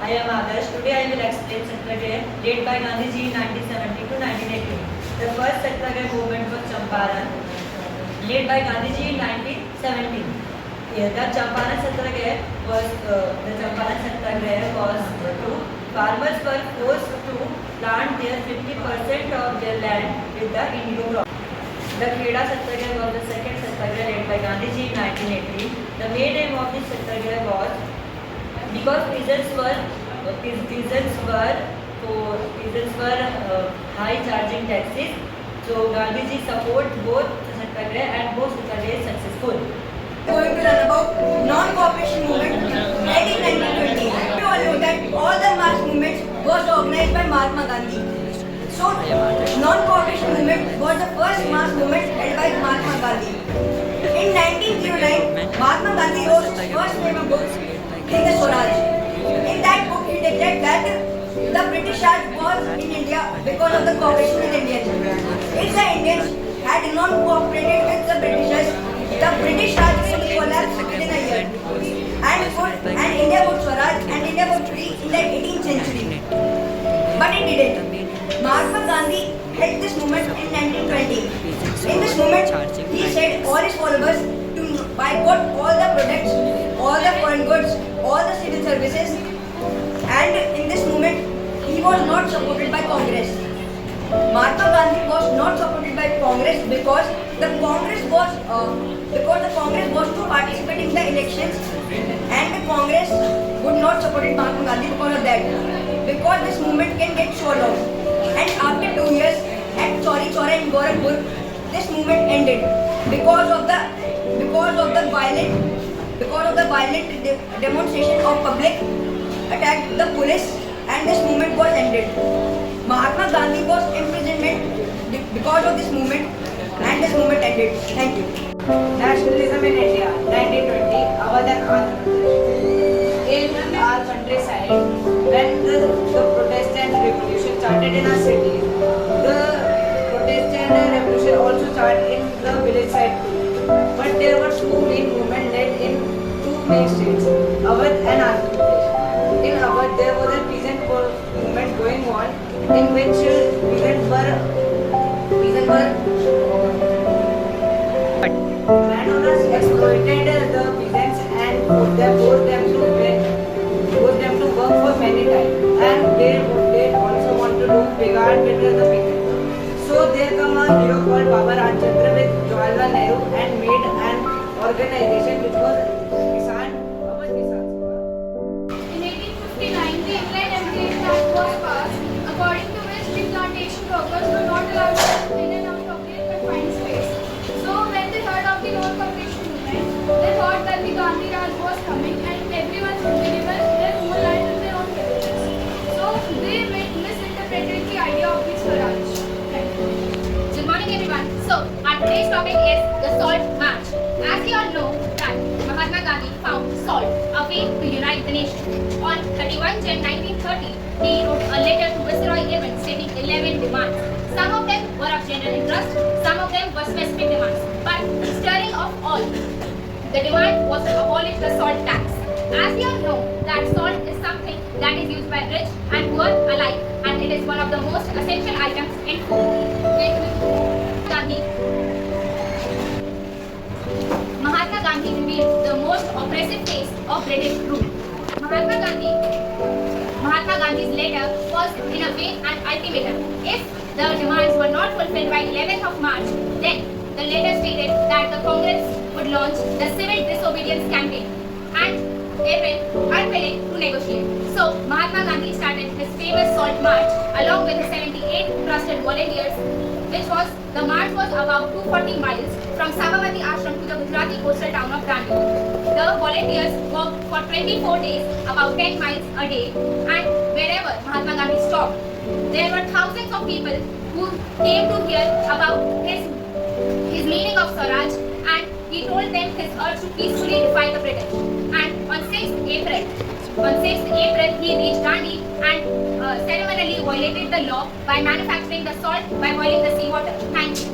I am Adarsh. Today I will explain Satyagraha led by Gandhiji in 1970 to 1980. The first Satyagraha movement was Champaran, led by Gandhiji in 1917. The Champaran Satyagraha was to farmers were forced to plant their 50% of their land with the indigo crop. The Kheda Satyagraha was the second Satyagraha led by Gandhiji in 1980. The main aim of this Satyagraha was because peasants were high charging taxes. So Gandhiji support both Satyagraha and both Satyagraha is successful. Going to learn about non-cooperation movement held in 1920. We all know that all the mass movements was organized by Mahatma Gandhi. So non-cooperation movement was the first mass movement held by Mahatma Gandhi. In 1909, Mahatma Gandhi wrote his first famous book, Hind Swaraj. In that book, he declared that the British Raj was in India because of the cooperation with Indians. If the Indians had not cooperated with the Britishers, the British Raj would collapse within a year. And India would Swaraj and India would free in the 18th century. But it didn't. Mahatma Gandhi held this movement in 1920. In this movement, he said all his followers to boycott all the products, all the foreign goods, all the civil services. And in this movement, he was not supported by Congress. Mahatma Gandhi was not supported by Congress because the Congress was to participate in the elections, and the Congress would not support Mahatma Gandhi because of that. Because this movement can get so long. And after 2 years at Chauri Chaura in Gorakhpur, this movement ended because of the violent demonstration of public attacked the police, and this movement was ended. Mahatma Gandhi was imprisoned because of this movement, and this movement ended. Thank you. Nationalism in India, 1920, Awadh and Andhra Pradesh. In our countryside, when the Protestant revolution started in our cities, the Protestant revolution also started in the village side too. But there were two main movements led in two main states, Awadh and Andhra Pradesh. In Awadh, there was a peasant movement going on, in which landowners exploited the peasants and forced them to work for many times, and they also want to do bigard with the people. So there come a hero called Baba Ramchandra with Jawaharlal Nehru and made an organization which was Kisan Sabha. In 1859, the Inland Empire Act was passed, according to which the plantation workers were not allowed to live in an appropriate confined space. So when they heard of the non-cooperation movement, they thought that the Gandhi Raj was coming and everyone should be given their own land and their own privileges. So they misinterpreted the idea of the Swaraj. Good morning everyone. So our today's topic is the Salt March. As you all know that Mahatma Gandhi found salt a way to unite the nation. On 31 Jan 1930, he wrote a letter to Viceroy Irwin stating 11 demands. Some of them were of general interest, some of them were specific demands. But stirring of all, the demand was to abolish the salt tax. As you all know that salt is something that is used by rich and poor alike, and it is one of the most essential items in food. Mahatma Gandhi revealed the most oppressive face of British rule. Mahatma Gandhi's letter was in a way an ultimatum. If the demands were not fulfilled by 11th of March, then the letter stated that the Congress would launch the civil disobedience campaign and Irwin unwilling to negotiate. So Mahatma Gandhi started his famous Salt March along with his 78 trusted volunteers, the march was about 240 miles from Sabarmati Ashram to the Gujarati coastal town of Dandi. The volunteers worked for 24 days, about 10 miles a day, and wherever Mahatma Gandhi stopped, there were thousands of people who came to hear about his meaning of Swaraj, and he told them his urge to peacefully defy the British. And on 6th April, he reached Dandi and ceremonially violated the law by manufacturing the salt by boiling the seawater. Thank you.